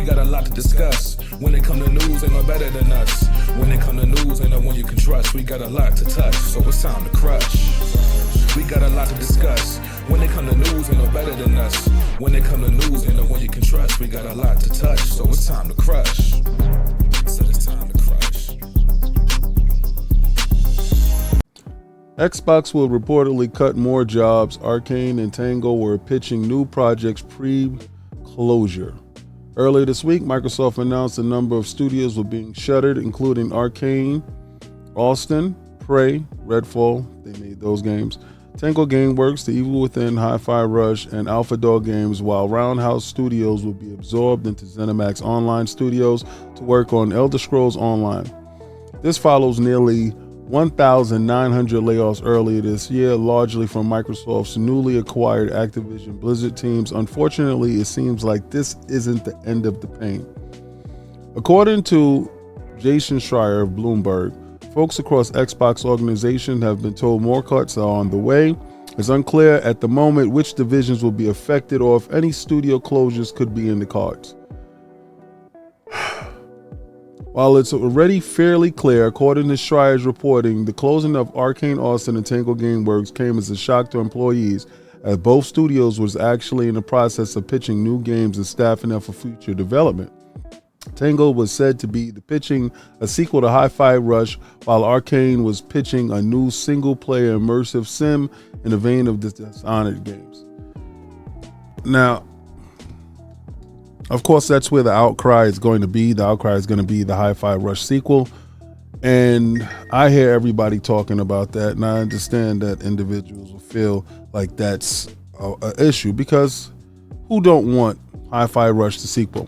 got a lot to discuss. When it come to news, ain't no better than us. When it come to news, ain't no one you can trust. We got a lot to touch, so it's time to crush. We got a lot to discuss. When it come to news, ain't no better than us. When it come to news, ain't no one you can trust. We got a lot to touch, so it's time to crush. So it's time to crush. Xbox will reportedly cut more jobs. Arcane and Tango were pitching new projects pre-closure. Earlier this week, Microsoft announced a number of studios were being shuttered, including Arcane, Austin, Prey, Redfall, they made those games, Tango Gameworks, The Evil Within, Hi-Fi Rush, and Alpha Dog Games, while Roundhouse Studios will be absorbed into ZeniMax Online Studios to work on Elder Scrolls Online. This follows nearly 1,900 layoffs earlier this year, largely from Microsoft's newly acquired Activision Blizzard teams. Unfortunately, it seems like this isn't the end of the pain. According to Jason Schreier of Bloomberg, folks across Xbox organization have been told more cuts are on the way. It's unclear at the moment which divisions will be affected or if any studio closures could be in the cards. While it's already fairly clear, according to Schreier's reporting, the closing of Arcane Austin and Tango Gameworks came as a shock to employees, as both studios was actually in the process of pitching new games and staffing them for future development. Tango was said to be pitching a sequel to Hi-Fi Rush, while Arcane was pitching a new single-player immersive sim in the vein of the Dishonored games. Now, of course, that's where the outcry is going to be. The outcry is going to be the Hi-Fi Rush sequel. And I hear everybody talking about that, and I understand that individuals will feel like that's an issue, because who don't want Hi-Fi Rush the sequel?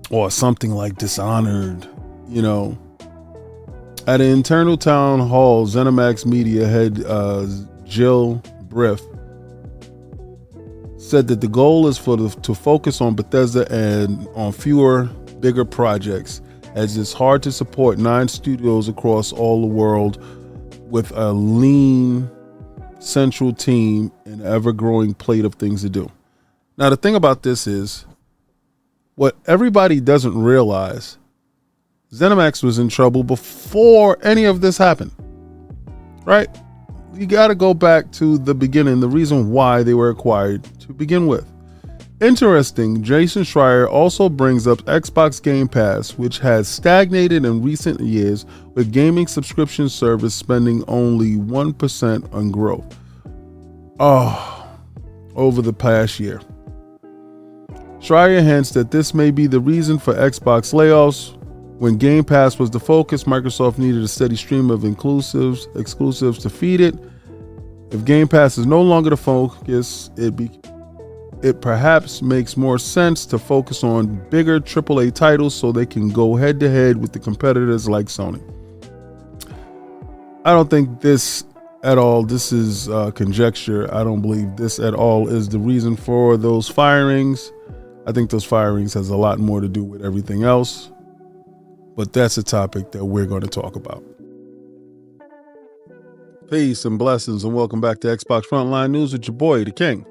Or something like Dishonored, you know. At an internal town hall, ZeniMax Media head Jill Briff said that the goal is to focus on Bethesda and on fewer, bigger projects, as it's hard to support 9 studios across all the world with a lean central team and ever-growing plate of things to do. Now, the thing about this is, what everybody doesn't realize, ZeniMax was in trouble before any of this happened, right? You got to go back to the beginning, the reason why they were acquired to begin with. Interesting, Jason Schreier also brings up Xbox Game Pass, which has stagnated in recent years, with gaming subscription service spending only 1% on growth over the past year. Schreier hints that this may be the reason for Xbox layoffs. When Game Pass was the focus, Microsoft needed a steady stream of exclusives to feed it. If Game Pass is no longer the focus, it perhaps makes more sense to focus on bigger AAA titles so they can go head-to-head with the competitors like Sony. I don't think this at all, this is conjecture. I don't believe this at all is the reason for those firings. I think those firings has a lot more to do with everything else. But that's a topic that we're going to talk about. Peace and blessings, and welcome back to Xbox Frontline News with your boy, the King.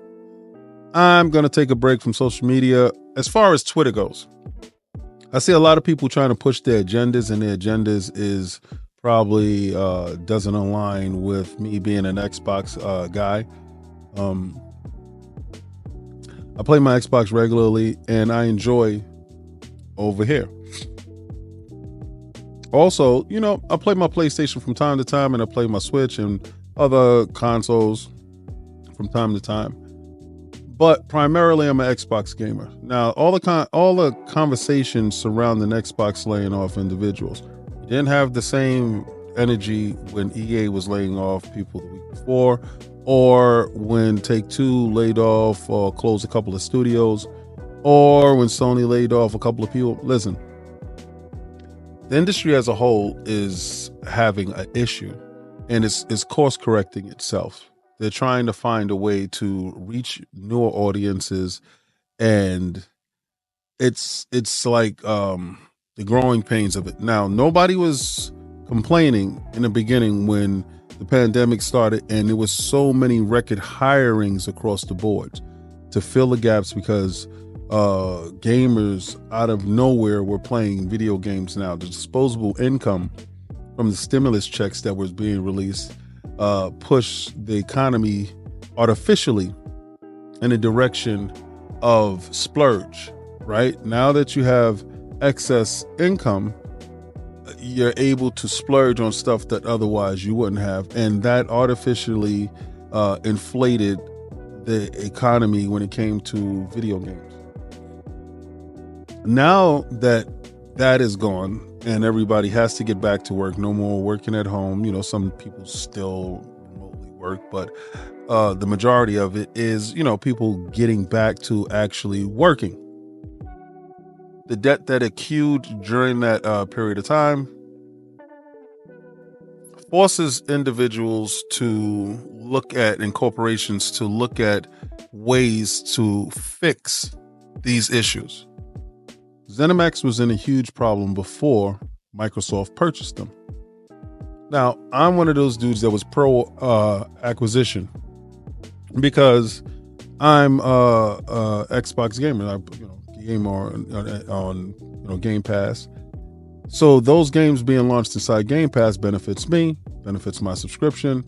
I'm going to take a break from social media. As far as Twitter goes, I see a lot of people trying to push their agendas, and their agendas is probably doesn't align with me being an Xbox guy. I play my Xbox regularly, and I enjoy over here. Also, you know, I play my PlayStation from time to time, and I play my Switch and other consoles from time to time. But primarily, I'm an Xbox gamer. Now, all the conversations surrounding Xbox laying off individuals didn't have the same energy when EA was laying off people the week before, or when Take-Two laid off or closed a couple of studios, or when Sony laid off a couple of people. Listen, the industry as a whole is having an issue, and it's course correcting itself. They're trying to find a way to reach newer audiences, and it's like the growing pains of it. Now, nobody was complaining in the beginning when the pandemic started, and there was so many record hirings across the board to fill the gaps, because gamers out of nowhere were playing video games now. The disposable income from the stimulus checks that was being released pushed the economy artificially in a direction of splurge, right? Now that you have excess income, you're able to splurge on stuff that otherwise you wouldn't have. And that artificially inflated the economy when it came to video games. Now that that is gone and everybody has to get back to work, no more working at home. You know, some people still remotely work, but the majority of it is, you know, people getting back to actually working. The debt that accrued during that period of time forces individuals to look at, and corporations to look at ways to fix these issues. ZeniMax was in a huge problem before Microsoft purchased them. Now, I'm one of those dudes that was pro acquisition because I'm a Xbox gamer. I game on Game Pass. So those games being launched inside Game Pass benefits me, benefits my subscription,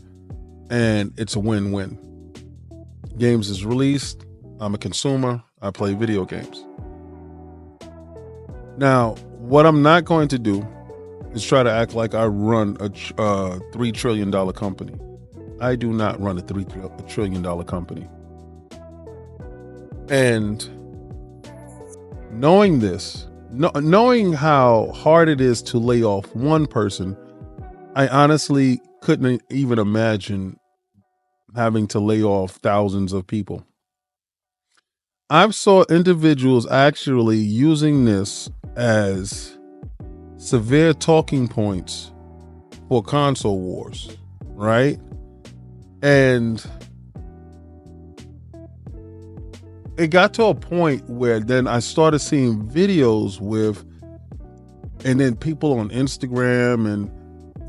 and it's a win-win. Games is released, I'm a consumer, I play video games. Now, what I'm not going to do is try to act like I run a $3 trillion company. I do not run a $3 trillion company. And knowing this, knowing how hard it is to lay off one person, I honestly couldn't even imagine having to lay off thousands of people. I've saw individuals actually using this as severe talking points for console wars, right? And it got to a point where then I started seeing videos and then people on Instagram and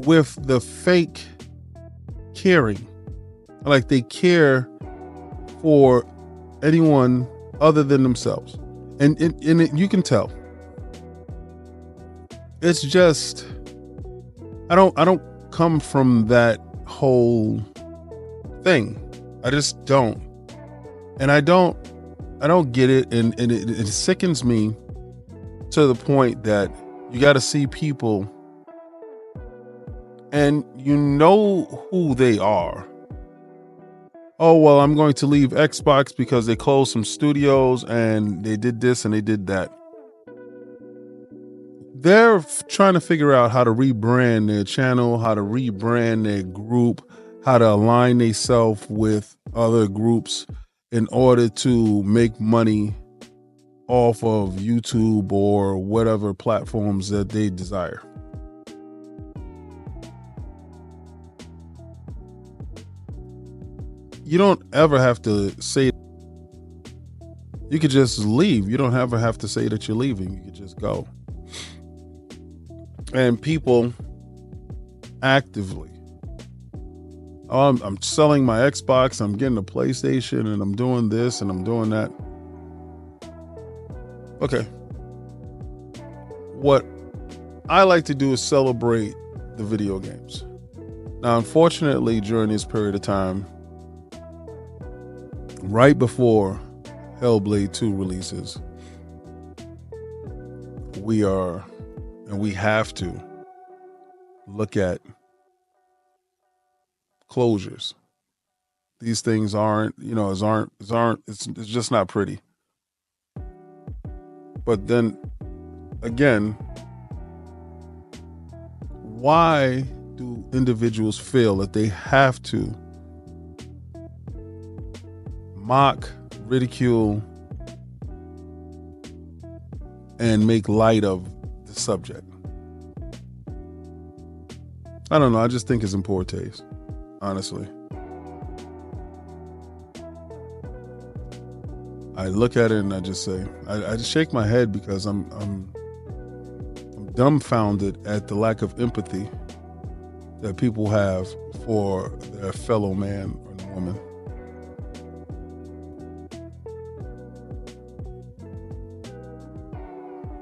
with the fake caring, like they care for anyone other than themselves, and you can tell. It's just I don't come from that whole thing. I just don't, and I don't get it, and it sickens me to the point that you got to see people and you know who they are. Oh, well, I'm going to leave Xbox because they closed some studios and they did this and they did that. They're trying to figure out how to rebrand their channel, how to rebrand their group, how to align themselves with other groups in order to make money off of YouTube or whatever platforms that they desire. You don't ever have to say, you could just leave. You don't ever have to say that you're leaving. You could just go. And people actively, oh, I'm selling my Xbox, I'm getting a PlayStation, and I'm doing this and I'm doing that. Okay. What I like to do is celebrate the video games. Now, unfortunately, during this period of time, right before Hellblade 2 releases, we have to look at closures. These things it's just not pretty. But then again, why do individuals feel that they have to mock, ridicule, and make light of the subject? I don't know. I just think it's in poor taste, honestly. I look at it and I just say, I just shake my head because I'm dumbfounded at the lack of empathy that people have for their fellow man or woman.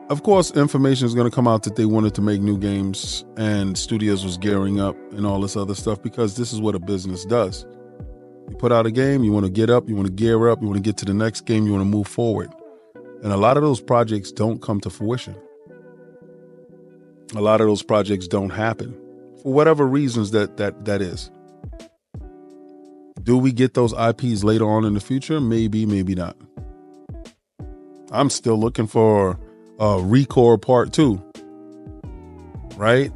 Of course, information is going to come out that they wanted to make new games and studios was gearing up and all this other stuff, because this is what a business does. You put out a game, you want to get up, you want to gear up, you want to get to the next game, you want to move forward. And a lot of those projects don't come to fruition. A lot of those projects don't happen for whatever reasons that is. Do we get those IPs later on in the future? Maybe, maybe not. I'm still looking for Recore Part 2. Right?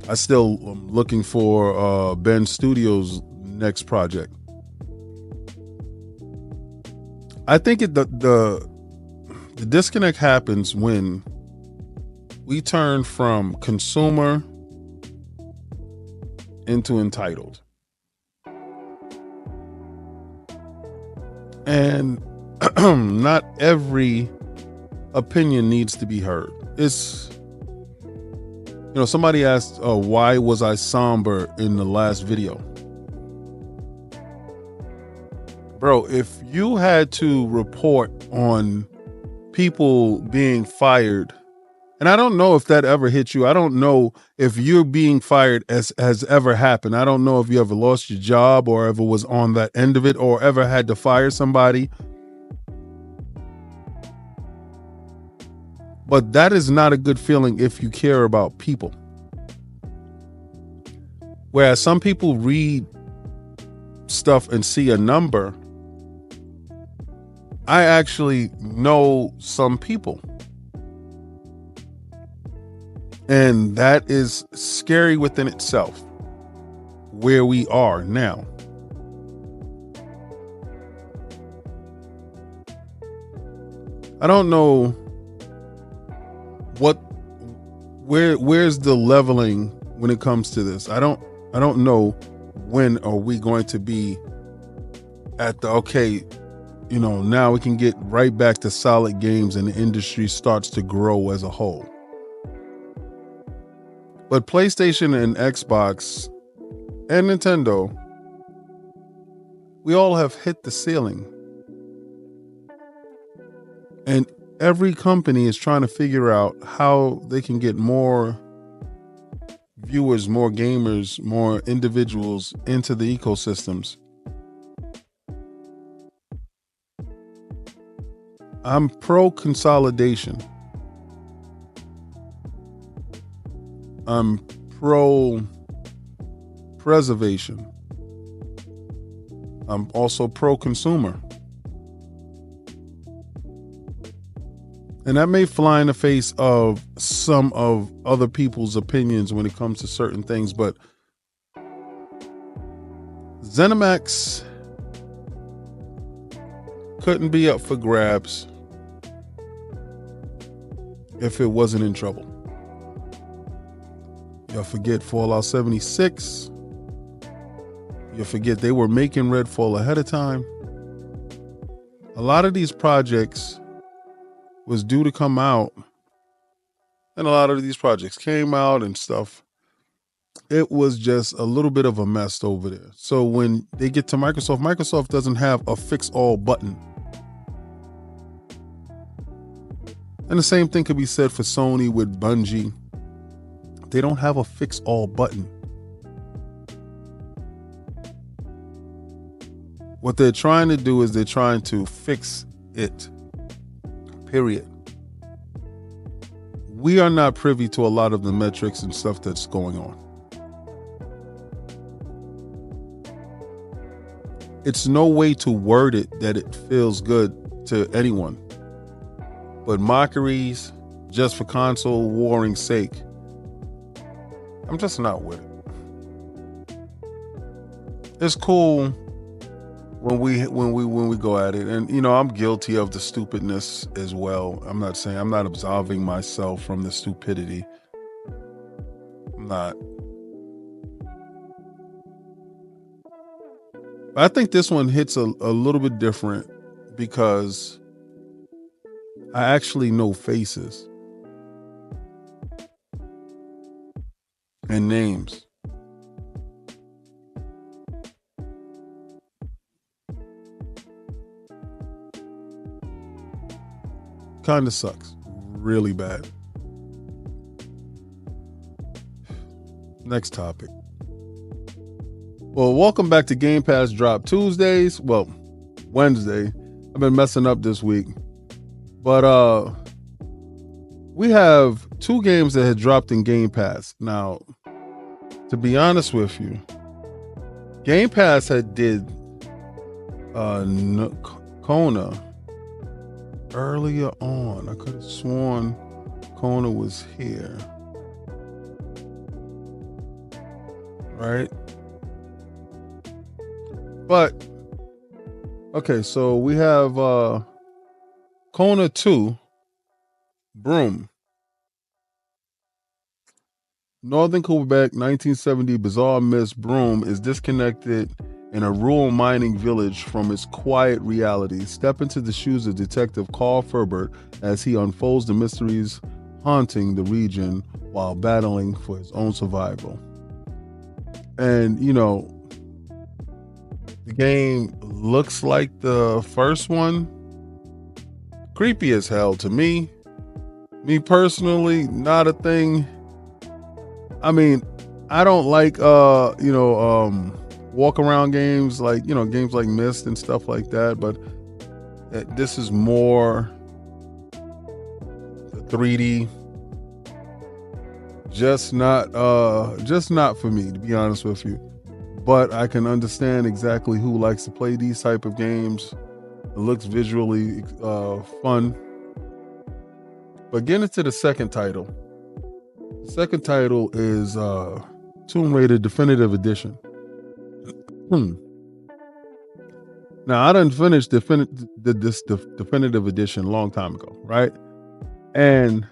I still am looking for Ben Studios' next project. I think the disconnect happens when we turn from consumer into entitled. And not every opinion needs to be heard. It's, somebody asked, why was I somber in the last video? Bro, if you had to report on people being fired, and I don't know if that ever hit you. I don't know if you're being fired has ever happened. I don't know if you ever lost your job or ever was on that end of it or ever had to fire somebody. But that is not a good feeling if you care about people. Whereas some people read stuff and see a number. I actually know some people. And that is scary within itself, where we are now. I don't know where's the leveling when it comes to this. I don't know when are we going to be at the, now we can get right back to solid games and the industry starts to grow as a whole. But PlayStation and Xbox and Nintendo, we all have hit the ceiling. And every company is trying to figure out how they can get more viewers, more gamers, more individuals into the ecosystems. I'm pro consolidation. I'm pro preservation. I'm also pro consumer. And that may fly in the face of some of other people's opinions when it comes to certain things, but ZeniMax couldn't be up for grabs if it wasn't in trouble. You'll forget Fallout 76. You'll forget they were making Redfall ahead of time. A lot of these projects was due to come out, and a lot of these projects came out and stuff. It was just a little bit of a mess over there. So when they get to Microsoft doesn't have a fix-all button. And the same thing could be said for Sony with Bungie. They don't have a fix-all button. What they're trying to do is they're trying to fix it. Period. We are not privy to a lot of the metrics and stuff that's going on. It's no way to word it that it feels good to anyone. But mockeries just for console warring sake, I'm just not with it. It's cool when we go at it, and I'm guilty of the stupidness as well. I'm not absolving myself from the stupidity. I'm not. I think this one hits a little bit different because I actually know faces and names. kind of sucks. Really bad. Next topic. Well, welcome back to Game Pass Drop Tuesdays. Well, Wednesday. I've been messing up this week. But we have 2 games that had dropped in Game Pass. Now, to be honest with you, Game Pass had did Kona earlier on. I could have sworn Kona was here. Right? But okay, so we have Kona 2, Broom. Northern Quebec, 1970 bizarre Miss Broom is disconnected in a rural mining village from its quiet reality. Step into the shoes of Detective Carl Ferbert as he unfolds the mysteries haunting the region while battling for his own survival. And, you know, the game looks like the first one. Creepy as hell to me. Me personally, not a thing. I mean, I don't like walk around games like, games like Myst and stuff like that, but this is more the 3D. Just not for me, to be honest with you. But I can understand exactly who likes to play these type of games. It looks visually fun. But getting into the second title. The second title is Tomb Raider Definitive Edition. Now, I done finished this Definitive Edition a long time ago, right? And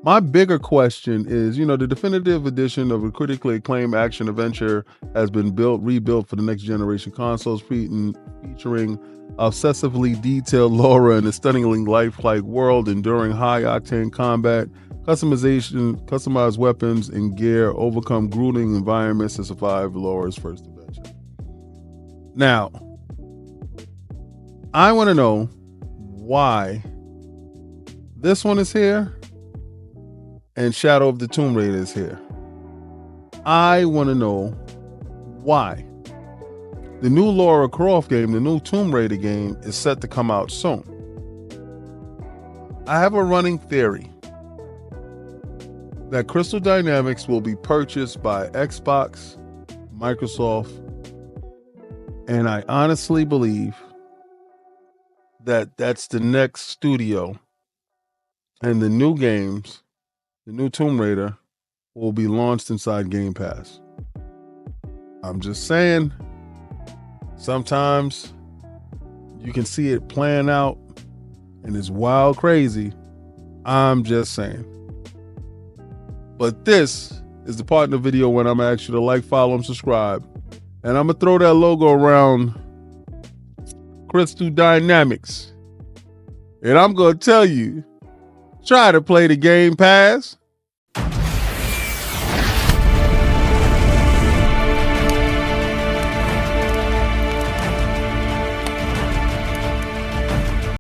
my bigger question is, the Definitive Edition of a critically acclaimed action adventure has been rebuilt for the next generation consoles, featuring obsessively detailed lore and a stunningly lifelike world, enduring high-octane combat, customized weapons and gear, overcome grueling environments to survive Laura's first adventure. Now, I want to know why this one is here and Shadow of the Tomb Raider is here. I want to know why. The new Lara Croft game, the new Tomb Raider game, is set to come out soon. I have a running theory that Crystal Dynamics will be purchased by Xbox, Microsoft, and I honestly believe that that's the next studio, and the new games, the new Tomb Raider, will be launched inside Game Pass. I'm just saying, sometimes you can see it playing out and it's wild crazy. I'm just saying. But this is the part in the video when I'm going to ask you to like, follow, and subscribe. And I'm going to throw that logo around Crystal Dynamics. And I'm going to tell you, try to play the Game Pass.